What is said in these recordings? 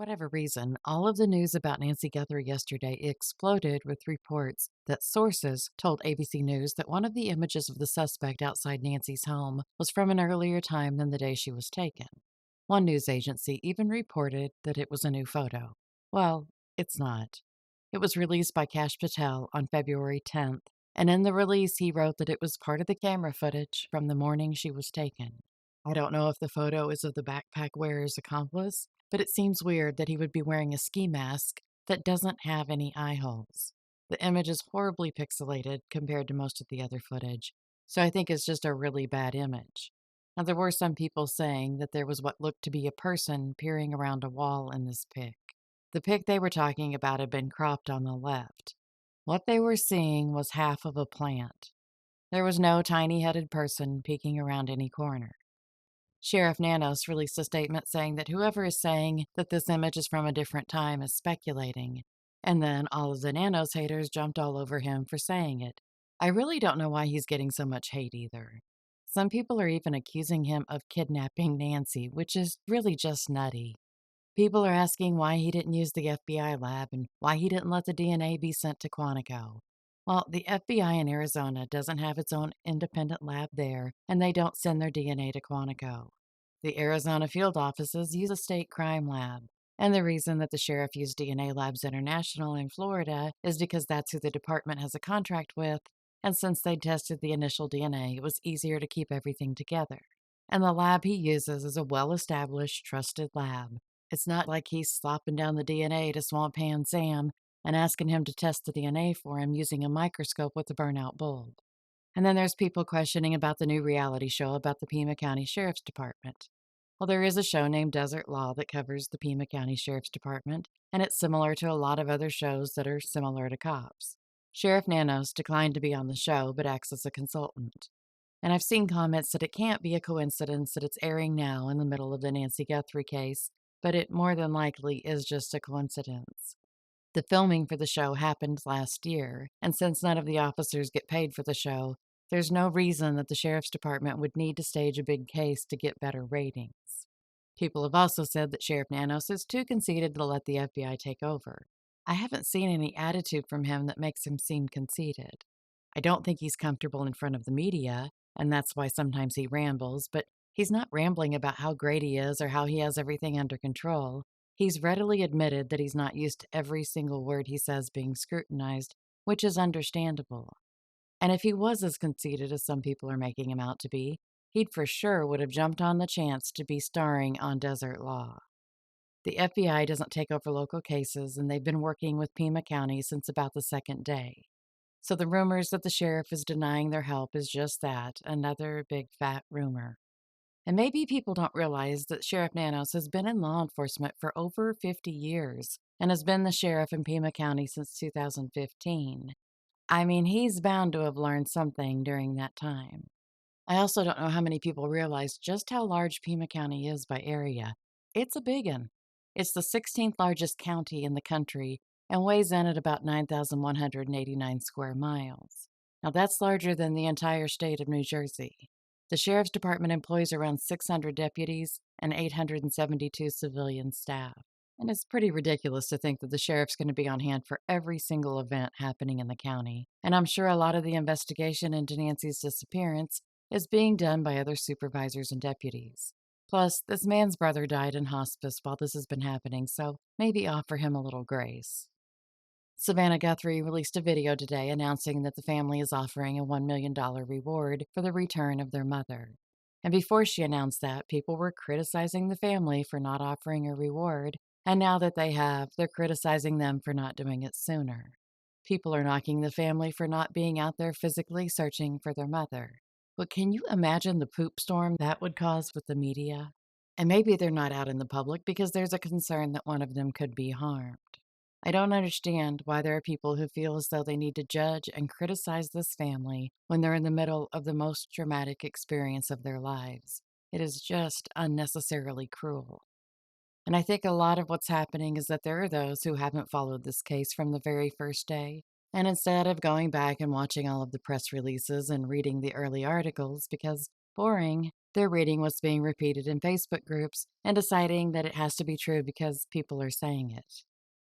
whatever reason, all of the news about Nancy Guthrie yesterday exploded with reports that sources told ABC News that one of the images of the suspect outside Nancy's home was from an earlier time than the day she was taken. One news agency even reported that it was a new photo. Well, it's not. It was released by Kash Patel on February 10th, and in the release he wrote that it was part of the camera footage from the morning she was taken. I don't know if the photo is of the backpack wearer's accomplice, but it seems weird that he would be wearing a ski mask that doesn't have any eye holes. The image is horribly pixelated compared to most of the other footage, so I think it's just a really bad image. Now, there were some people saying that there was what looked to be a person peering around a wall in this pic. The pic they were talking about had been cropped on the left. What they were seeing was half of a plant. There was no tiny-headed person peeking around any corner. Sheriff Nanos released a statement saying that whoever is saying that this image is from a different time is speculating. And then all of the Nanos haters jumped all over him for saying it. I really don't know why he's getting so much hate either. Some people are even accusing him of kidnapping Nancy, which is really just nutty. People are asking why he didn't use the FBI lab and why he didn't let the DNA be sent to Quantico. Well, the FBI in Arizona doesn't have its own independent lab there, and they don't send their DNA to Quantico. The Arizona field offices use a state crime lab, and the reason that the sheriff used DNA Labs International in Florida is because that's who the department has a contract with, and since they tested the initial DNA, it was easier to keep everything together. And the lab he uses is a well-established, trusted lab. It's not like he's slopping down the DNA to Swamp Hand Sam and asking him to test the DNA for him using a microscope with a burnout bulb. And then there's people questioning about the new reality show about the Pima County Sheriff's Department. Well, there is a show named Desert Law that covers the Pima County Sheriff's Department, and it's similar to a lot of other shows that are similar to cops. Sheriff Nanos declined to be on the show, but acts as a consultant. And I've seen comments that it can't be a coincidence that it's airing now in the middle of the Nancy Guthrie case, but it more than likely is just a coincidence. The filming for the show happened last year, and since none of the officers get paid for the show, there's no reason that the sheriff's department would need to stage a big case to get better ratings. People have also said that Sheriff Nanos is too conceited to let the FBI take over. I haven't seen any attitude from him that makes him seem conceited. I don't think he's comfortable in front of the media, and that's why sometimes he rambles, but he's not rambling about how great he is or how he has everything under control. He's readily admitted that he's not used to every single word he says being scrutinized, which is understandable. And if he was as conceited as some people are making him out to be, he'd for sure would have jumped on the chance to be starring on Desert Law. The FBI doesn't take over local cases, and they've been working with Pima County since about the second day. So the rumors that the sheriff is denying their help is just that, another big fat rumor. And maybe people don't realize that Sheriff Nanos has been in law enforcement for over 50 years and has been the sheriff in Pima County since 2015. I mean, he's bound to have learned something during that time. I also don't know how many people realize just how large Pima County is by area. It's a big one. It's the 16th largest county in the country and weighs in at about 9,189 square miles. Now, that's larger than the entire state of New Jersey. The Sheriff's Department employs around 600 deputies and 872 civilian staff. And it's pretty ridiculous to think that the sheriff's going to be on hand for every single event happening in the county. And I'm sure a lot of the investigation into Nancy's disappearance is being done by other supervisors and deputies. Plus, this man's brother died in hospice while this has been happening, so maybe offer him a little grace. Savannah Guthrie released a video today announcing that the family is offering a $1 million reward for the return of their mother. And before she announced that, people were criticizing the family for not offering a reward, and now that they have, they're criticizing them for not doing it sooner. People are knocking the family for not being out there physically searching for their mother. But can you imagine the poop storm that would cause with the media? And maybe they're not out in the public because there's a concern that one of them could be harmed. I don't understand why there are people who feel as though they need to judge and criticize this family when they're in the middle of the most traumatic experience of their lives. It is just unnecessarily cruel. And I think a lot of what's happening is that there are those who haven't followed this case from the very first day, and instead of going back and watching all of the press releases and reading the early articles because boring, They're reading what's being repeated in Facebook groups and deciding that it has to be true because people are saying it.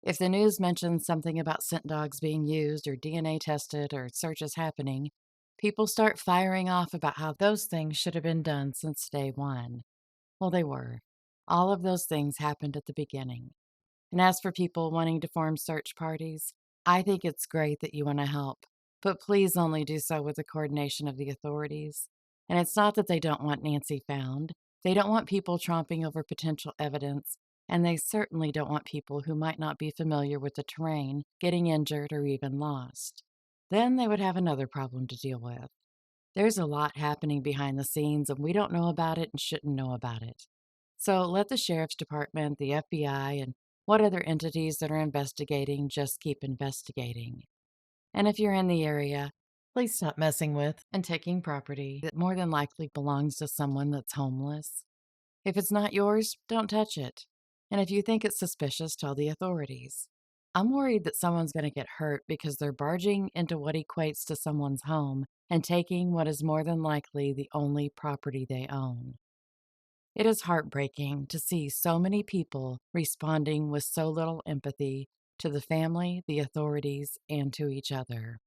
If the news mentions something about scent dogs being used or DNA tested or searches happening, people start firing off about how those things should have been done since day one. Well, they were. All of those things happened at the beginning. And as for people wanting to form search parties, I think it's great that you want to help, but please only do so with the coordination of the authorities. And it's not that they don't want Nancy found, they don't want people tromping over potential evidence, and they certainly don't want people who might not be familiar with the terrain getting injured or even lost. Then they would have another problem to deal with. There's a lot happening behind the scenes, and we don't know about it and shouldn't know about it. So let the sheriff's department, the FBI, and what other entities that are investigating just keep investigating. And if you're in the area, please stop messing with and taking property that more than likely belongs to someone that's homeless. If it's not yours, don't touch it. And if you think it's suspicious, tell the authorities. I'm worried that someone's going to get hurt because they're barging into what equates to someone's home and taking what is more than likely the only property they own. It is heartbreaking to see so many people responding with so little empathy to the family, the authorities, and to each other.